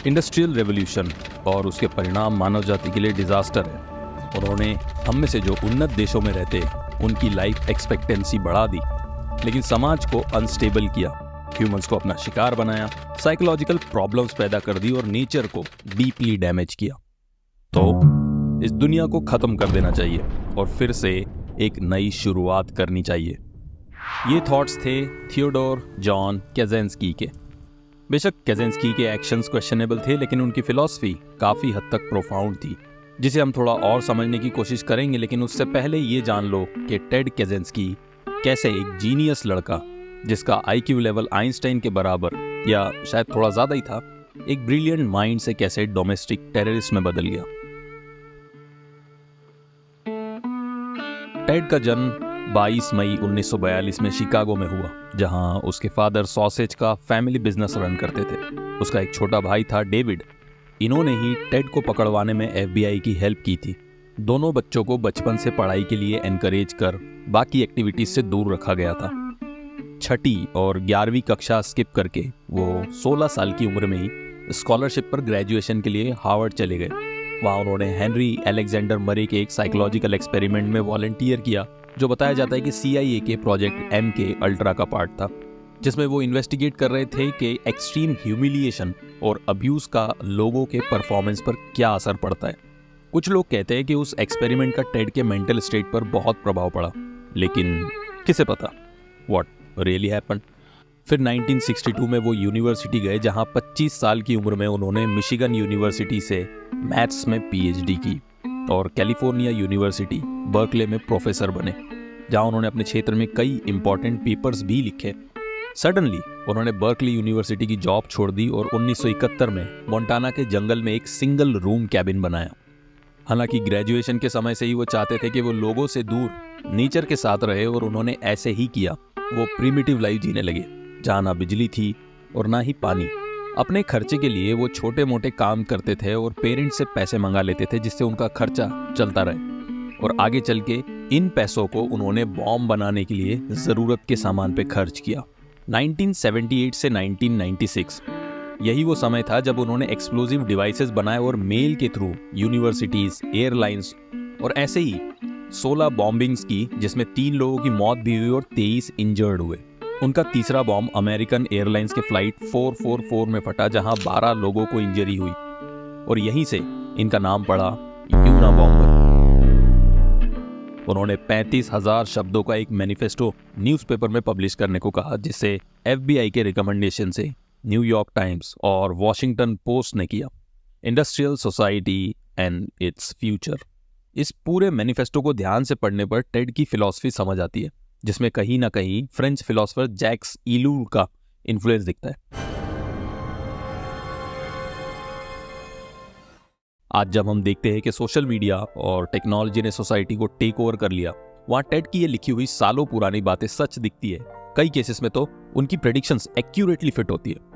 Industrial revolution और उसके परिणाम मानव जाति के लिए डिजास्टर है। उन्होंने हम में से जो उन्नत देशों में रहते उनकी लाइफ एक्सपेक्टेंसी बढ़ा दी, लेकिन समाज को अनस्टेबल किया, ह्यूमंस को अपना शिकार बनाया, साइकोलॉजिकल प्रॉब्लम्स पैदा कर दी और नेचर को डीपली डैमेज किया। तो इस दुनिया को खत्म कर देना चाहिए और फिर से एक नई शुरुआत करनी चाहिए। ये थॉट्स थे थियोडोर जॉन काजेंस्की के। बेशक काजेंस्की के एक्शंस क्वेश्चनेबल थे, लेकिन उनकी फिलॉसफी काफी हद तक प्रोफाउंड थी, जिसे हम थोड़ा और समझने की कोशिश करेंगे। लेकिन उससे पहले ये जान लो कि टेड काजेंस्की कैसे एक जीनियस लड़का, जिसका आईक्यू लेवल आइंस्टाइन के बराबर या शायद थोड़ा ज्यादा ही था, एक ब्रिलियंट माइंड से कैसे डोमेस्टिक टेररिस्ट में बदल गया। टेड का जन्म 22 मई 1942 में शिकागो में हुआ, जहां उसके फादर सॉसेज का फैमिली बिजनेस रन करते थे। उसका एक छोटा भाई था डेविड। इन्होंने ही टेड को पकड़वाने में एफबीआई की हेल्प की थी। दोनों बच्चों को बचपन से पढ़ाई के लिए एनकरेज कर बाकी एक्टिविटीज से दूर रखा गया था। 6ठी और 11वीं कक्षा स्किप करके वो 16 साल की उम्र में ही स्कॉलरशिप पर ग्रेजुएशन के लिए हार्वर्ड चले गए। वहाँ उन्होंने हेनरी अलेक्जेंडर मरे के एक साइकोलॉजिकल एक्सपेरिमेंट में वॉलंटियर किया, जो बताया जाता है कि CIA के प्रोजेक्ट MK अल्ट्रा का पार्ट था, जिसमें वो इन्वेस्टिगेट कर रहे थे कि एक्सट्रीम ह्यूमिलिएशन और अब्यूज का लोगों के परफॉर्मेंस पर क्या असर पड़ता है। कुछ लोग कहते हैं कि उस एक्सपेरिमेंट का टेड के मेंटल स्टेट पर बहुत प्रभाव पड़ा, लेकिन किसे पता व्हाट रियली हैपेंड। फिर 1962 में वो यूनिवर्सिटी गए, जहां 25 साल की उम्र में उन्होंने मिशिगन यूनिवर्सिटी से मैथ्स में PhD की और कैलिफोर्निया यूनिवर्सिटी बर्कले में प्रोफेसर बने, जहां उन्होंने अपने क्षेत्र में कई इंपॉर्टेंट पेपर्स भी लिखे। सडनली उन्होंने बर्कली यूनिवर्सिटी की जॉब छोड़ दी और 1971 में मोंटाना के जंगल में एक सिंगल रूम कैबिन बनाया। हालांकि ग्रेजुएशन के समय से ही वो चाहते थे कि वो लोगों से दूर नेचर के साथ रहे, और उन्होंने ऐसे ही किया। वो प्रिमिटिव लाइफ जीने लगे, जहाँ ना बिजली थी और ना ही पानी। अपने खर्चे के लिए वो छोटे मोटे काम करते थे और पेरेंट्स से पैसे मंगा लेते थे, जिससे उनका खर्चा चलता रहे। और आगे चल के इन पैसों को उन्होंने बॉम्ब बनाने के लिए ज़रूरत के सामान पे खर्च किया। 1978 से 1996 यही वो समय था जब उन्होंने एक्सप्लोजिव डिवाइसेस बनाए और मेल के थ्रू यूनिवर्सिटीज, एयरलाइंस और ऐसे ही 16 बॉम्बिंग्स की, जिसमें 3 लोगों की मौत भी हुई और 23 इंजर्ड हुए। उनका तीसरा बॉम्ब अमेरिकन एयरलाइंस के फ्लाइट 444 में फटा, जहां 12 लोगों को इंजरी हुई, और यहीं से इनका नाम पड़ा यूनाबॉम्बर। उन्होंने 35,000 शब्दों का एक मैनिफेस्टो न्यूज़पेपर में पब्लिश करने को कहा, जिसे FBI के रिकमेंडेशन से न्यूयॉर्क टाइम्स और वॉशिंगटन पोस्ट ने किया। Industrial society and its future. इस पूरे मैनिफेस्टो को ध्यान से पढ़ने पर टेड की फिलॉसफी समझ आती है, जिसमें कहीं ना कहीं फ्रेंच फिलोसोफर जैक्स इलूर का इन्फ्लुएंस दिखता है। आज जब हम देखते हैं कि सोशल मीडिया और टेक्नोलॉजी ने सोसाइटी को टेक ओवर कर लिया, वहां टेड की ये लिखी हुई सालों पुरानी बातें सच दिखती है। कई केसेस में तो उनकी प्रेडिक्शंस एक्यूरेटली फिट होती है।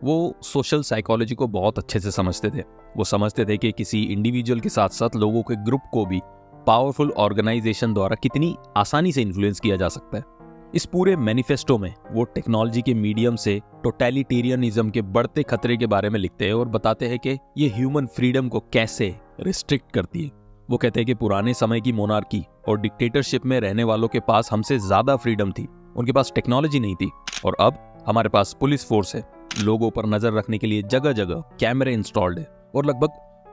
वो सोशल साइकोलॉजी को बहुत अच्छे से समझते थे। वो समझते थे कि किसी इंडिविजुअल के साथ साथ लोगों के ग्रुप को भी पावरफुल ऑर्गेनाइजेशन द्वारा कितनी आसानी से इन्फ्लुएंस किया जा सकता है। इस पूरे मैनिफेस्टो में वो टेक्नोलॉजी के मीडियम से टोटलिटेरियनिज्म के बढ़ते खतरे के बारे में लिखते हैं और बताते हैं कि ये ह्यूमन फ्रीडम को कैसे रिस्ट्रिक्ट करती है। वो कहते हैं कि पुराने समय की मोनार्की और डिक्टेटरशिप में रहने वालों के पास हमसे ज्यादा फ्रीडम थी, उनके पास टेक्नोलॉजी नहीं थी, और अब हमारे पास पुलिस फोर्स है, लोगों पर नजर रखने के लिए जगह जगह कैमरे इंस्टॉल्ड है, और लगभग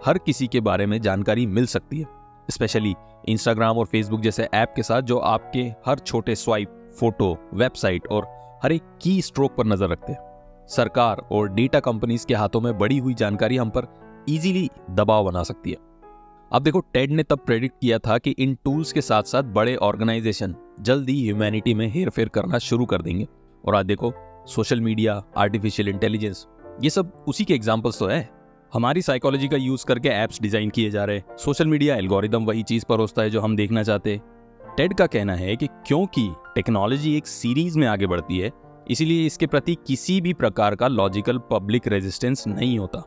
हर किसी के बारे में जानकारी मिल सकती है, स्पेशली इंस्टाग्राम और फेसबुक जैसे ऐप के साथ, जो आपके हर छोटे स्वाइप, फोटो, वेबसाइट और हर एक की स्ट्रोक पर नजर रखते हैं। सरकार और डेटा कंपनीज के हाथों में बड़ी हुई जानकारी हम पर इजीली दबाव बना सकती है। अब देखो, टेड ने तब प्रेडिक्ट किया था कि इन टूल्स के साथ साथ बड़े ऑर्गेनाइजेशन जल्दी ह्यूमैनिटी में हेरफेर करना शुरू कर देंगे। और आज देखो, सोशल मीडिया, आर्टिफिशियल इंटेलिजेंस, ये सब उसी के एग्जाम्पल्स तो है। हमारी साइकोलॉजी का यूज करके एप्स डिजाइन किए जा रहे हैं। सोशल मीडिया एल्गोरिदम वही चीज परोसता है जो हम देखना चाहते हैं। टेड का कहना है कि क्योंकि टेक्नोलॉजी एक सीरीज में आगे बढ़ती है, इसीलिए इसके प्रति किसी भी प्रकार का लॉजिकल पब्लिक रेजिस्टेंस नहीं होता।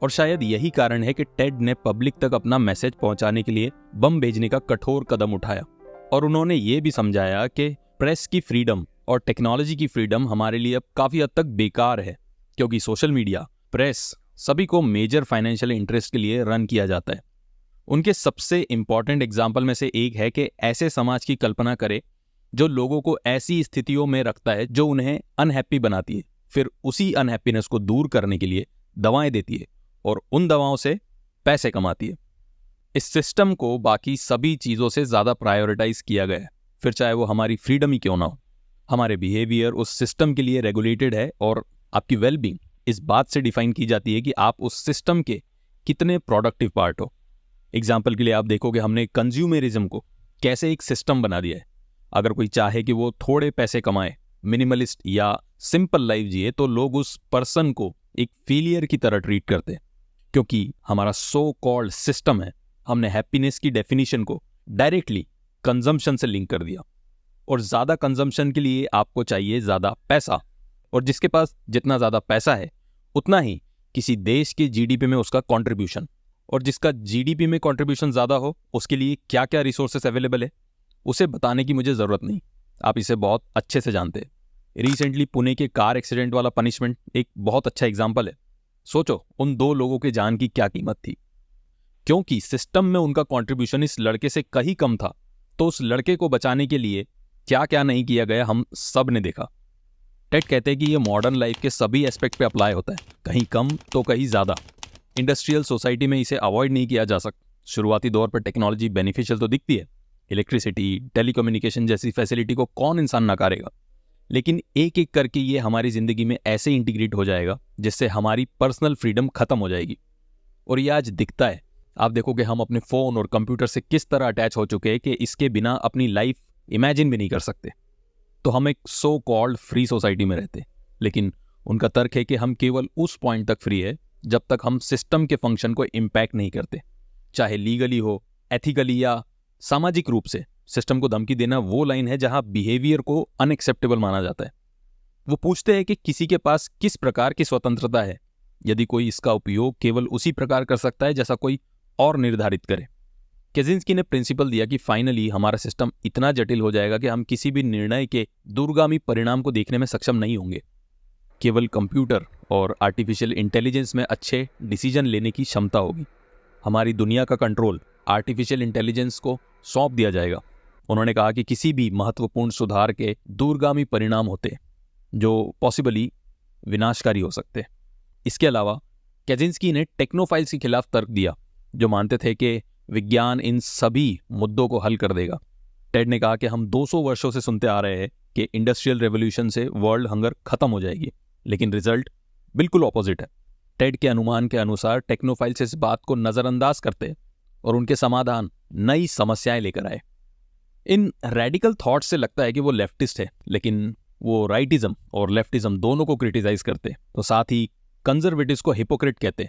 और शायद यही कारण है कि टेड ने पब्लिक तक अपना मैसेज पहुंचाने के लिए बम भेजने का कठोर कदम उठाया। और उन्होंने ये भी समझाया कि प्रेस की फ्रीडम और टेक्नोलॉजी की फ्रीडम हमारे लिए अब काफी हद तक बेकार है, क्योंकि सोशल मीडिया, प्रेस सभी को मेजर फाइनेंशियल इंटरेस्ट के लिए रन किया जाता है। उनके सबसे इंपॉर्टेंट एग्जाम्पल में से एक है कि ऐसे समाज की कल्पना करे जो लोगों को ऐसी स्थितियों में रखता है जो उन्हें अनहैप्पी बनाती है, फिर उसी अनहैप्पीनेस को दूर करने के लिए दवाएं देती है और उन दवाओं से पैसे कमाती है। इस सिस्टम को बाकी सभी चीज़ों से ज़्यादा प्रायोरिटाइज किया गया है, फिर चाहे वो हमारी फ्रीडम ही क्यों ना हो। हमारे बिहेवियर उस सिस्टम के लिए रेगुलेटेड है और आपकी वेलबींग इस बात से डिफाइन की जाती है कि आप उस सिस्टम के कितने प्रोडक्टिव पार्ट हो। एग्जाम्पल के लिए आप देखोगे हमने कंज्यूमरिज्म को कैसे एक सिस्टम बना दिया है। अगर कोई चाहे कि वो थोड़े पैसे कमाए, मिनिमलिस्ट या सिंपल लाइफ जिए, तो लोग उस पर्सन को एक फेलियर की तरह ट्रीट करते हैं, क्योंकि हमारा सो कॉल्ड सिस्टम है। हमने हैप्पीनेस की डेफिनेशन को डायरेक्टली कंजम्पशन से लिंक कर दिया, और ज़्यादा कंजम्पशन के लिए आपको चाहिए ज़्यादा पैसा, और जिसके पास जितना ज़्यादा पैसा है उतना ही किसी देश के जीडीपी में उसका कंट्रीब्यूशन, और जिसका जीडीपी में कंट्रीब्यूशन ज़्यादा हो उसके लिए क्या क्या रिसोर्सेस अवेलेबल है उसे बताने की मुझे ज़रूरत नहीं, आप इसे बहुत अच्छे से जानते हैं। रिसेंटली पुणे के कार एक्सीडेंट वाला पनिशमेंट एक बहुत अच्छा एग्जाम्पल है। सोचो उन 2 लोगों के जान की क्या कीमत थी। क्योंकि सिस्टम में उनका कंट्रीब्यूशन इस लड़के से कहीं कम था, तो उस लड़के को बचाने के लिए क्या क्या नहीं किया गया हम सब ने देखा। टेड कहते हैं कि ये मॉडर्न लाइफ के सभी एस्पेक्ट पे अप्लाई होता है, कहीं कम तो कहीं ज़्यादा। इंडस्ट्रियल सोसाइटी में इसे अवॉइड नहीं किया जा सकता। शुरुआती दौर पर टेक्नोलॉजी बेनिफिशियल तो दिखती है, इलेक्ट्रिसिटी, टेलीकम्युनिकेशन जैसी फैसिलिटी को कौन इंसान नकारेगा, लेकिन एक एक करके ये हमारी ज़िंदगी में ऐसे इंटीग्रेट हो जाएगा जिससे हमारी पर्सनल फ्रीडम खत्म हो जाएगी। और ये आज दिखता है। आप देखोगे हम अपने फ़ोन और कंप्यूटर से किस तरह अटैच हो चुके हैं कि इसके बिना अपनी लाइफ इमेजिन भी नहीं कर सकते। तो हम एक सो कॉल्ड फ्री सोसाइटी में रहते, लेकिन उनका तर्क है कि हम केवल उस पॉइंट तक फ्री है जब तक हम सिस्टम के फंक्शन को इम्पैक्ट नहीं करते, चाहे लीगली हो, एथिकली या सामाजिक रूप से। सिस्टम को धमकी देना वो लाइन है जहां बिहेवियर को अनएक्सेप्टेबल माना जाता है। वो पूछते हैं कि किसी के पास किस प्रकार की स्वतंत्रता है यदि कोई इसका उपयोग केवल उसी प्रकार कर सकता है जैसा कोई और निर्धारित करे। केजिंस्की ने प्रिंसिपल दिया कि फाइनली हमारा सिस्टम इतना जटिल हो जाएगा कि हम किसी भी निर्णय के दूरगामी परिणाम को देखने में सक्षम नहीं होंगे। केवल कंप्यूटर और आर्टिफिशियल इंटेलिजेंस में अच्छे डिसीजन लेने की क्षमता होगी। हमारी दुनिया का कंट्रोल आर्टिफिशियल इंटेलिजेंस को सौंप दिया जाएगा। उन्होंने कहा कि किसी भी महत्वपूर्ण सुधार के दूरगामी परिणाम होते जो पॉसिबली विनाशकारी हो सकते। इसके अलावा केजिंस्की ने टेक्नोफाइल्स के खिलाफ तर्क दिया जो मानते थे कि विज्ञान इन सभी मुद्दों को हल कर देगा। टेड ने कहा कि हम 200 वर्षों से सुनते आ रहे हैं कि इंडस्ट्रियल रेवोल्यूशन से वर्ल्ड हंगर खत्म हो जाएगी, लेकिन रिजल्ट बिल्कुल ऑपोजिट है। टेड के अनुमान के अनुसार टेक्नोफाइल्स इस बात को नज़रअंदाज करते और उनके समाधान नई समस्याएं लेकर आए। इन रेडिकल थॉट्स से लगता है कि वो लेफ्टिस्ट है, लेकिन वो राइटिज्म और लेफ्टिज्म दोनों को क्रिटिसाइज करते, तो साथ ही कंजर्वेटिव्स को हिपोक्रेट कहते।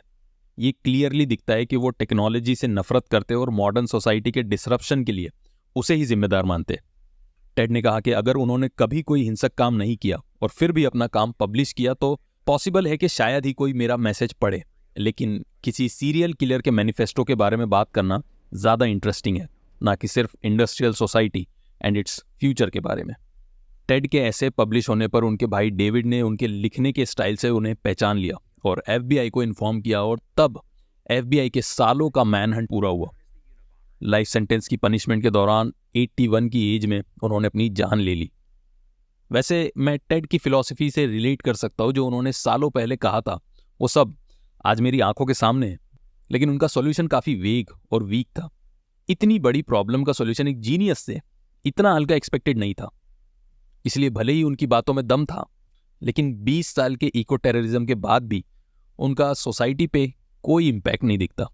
ये क्लियरली दिखता है कि वो टेक्नोलॉजी से नफरत करते और मॉडर्न सोसाइटी के डिसरप्शन के लिए उसे ही जिम्मेदार मानते। टेड ने कहा कि अगर उन्होंने कभी कोई हिंसक काम नहीं किया और फिर भी अपना काम पब्लिश किया तो पॉसिबल है कि शायद ही कोई मेरा मैसेज पढ़े, लेकिन किसी सीरियल किलर के मैनिफेस्टो के बारे में बात करना ज़्यादा इंटरेस्टिंग है, ना कि सिर्फ industrial society and its future के बारे में। टेड के ऐसे पब्लिश होने पर उनके भाई डेविड ने उनके लिखने के स्टाइल से उन्हें पहचान लिया और FBI को इन्फॉर्म किया, और तब FBI के सालों का मैनहंट पूरा हुआ। लाइफ सेंटेंस की पनिशमेंट के दौरान 81 की एज में उन्होंने अपनी जान ले ली। वैसे मैं टेड की फिलॉसफी से रिलेट कर सकता हूँ। जो उन्होंने सालों पहले कहा था वो सब आज मेरी आंखों के सामने है, लेकिन उनका सॉल्यूशन काफ़ी वेग और वीक था। इतनी बड़ी प्रॉब्लम का सॉल्यूशन एक जीनियस से इतना हल्का एक्सपेक्टेड नहीं था। इसलिए भले ही उनकी बातों में दम था, लेकिन 20 साल के इको टेररिज्म के बाद भी उनका सोसाइटी पे कोई इम्पैक्ट नहीं दिखता।